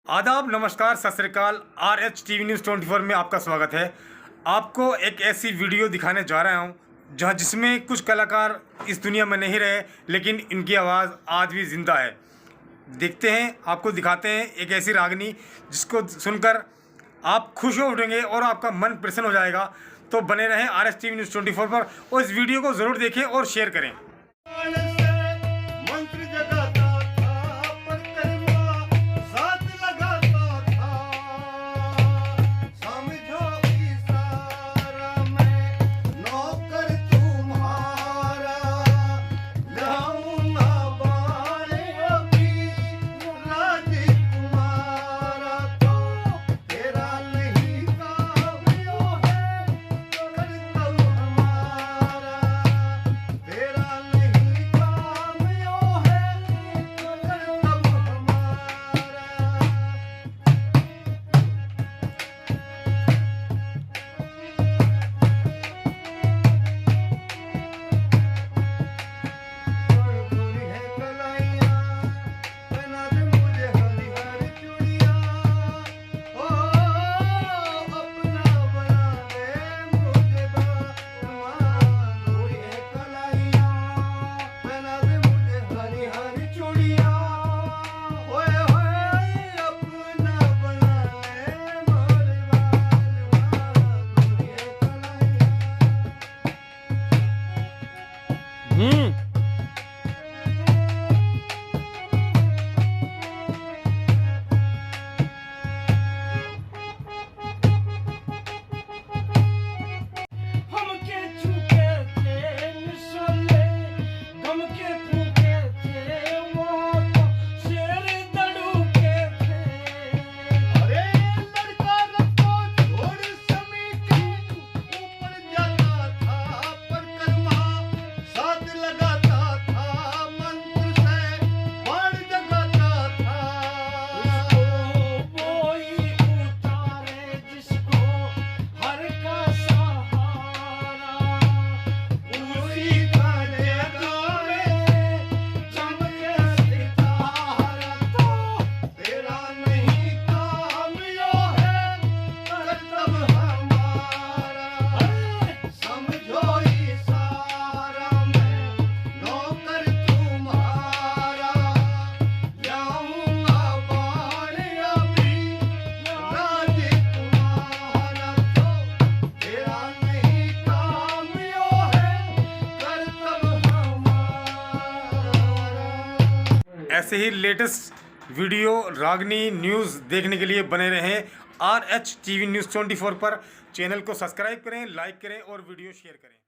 आदाब, नमस्कार, सत श्री अकाल। RH टीवी न्यूज़ 24 में आपका स्वागत है। आपको एक ऐसी वीडियो दिखाने जा रहा हूं जहां जिसमें कुछ कलाकार इस दुनिया में नहीं रहे, लेकिन इनकी आवाज़ आज भी ज़िंदा है। देखते हैं, आपको दिखाते हैं एक ऐसी रागनी जिसको सुनकर आप खुश हो उठेंगे और आपका मन प्रसन्न हो जाएगा। तो बने रहें RH टीवी न्यूज़ 24 पर और इस वीडियो को ज़रूर देखें और शेयर करें। मंत्र जगाता था परिक्रमा साथ लगाता था, समझो इशारा मैं नौकर तुम्हारा, लाऊंगा बाण अभी राजकुमारा, तो तेरा नहीं काव्यो है कर्तव्य हमारा, तेरा नहीं काव्यो है कर्तव्य हमारा। बुरी है कलाइयाँ बना दे मुझे हरी हरी चूड़ियाँ, ओ अपना बना दे मुझे बामान। बुरी है कलाइयाँ बना दे मुझे हरी हरी चूड़ियाँ, ओए होए अपना बना ले मोरे बालवा। बुरी है कलाइयाँ। हमके छूके थे निशाने, गमके फूके थे मौत, शेर दड़ूके थे। अरे लड़का रखो छोड़ समीठी, ऊपर जाता था परिक्रमा साथ लगाता था, मंत्र से बाण जगाता था। कोई उतारे जिसको हर का सहारा, उसी का जगावे चमके सितारा, तो तेरा नहीं कामयो है कर्तव्य हमारा, समझो इशारा मैं नौकर तुम्हारा, लाऊंगा बाण अभी राजकुमारा, तो तेरा नहीं कामयो है कर्तव्य हमारा। ऐसे ही लेटेस्ट वीडियो रागनी न्यूज़ देखने के लिए बने रहें RH टीवी न्यूज़ 24 पर। चैनल को सब्सक्राइब करें, लाइक करें और वीडियो शेयर करें।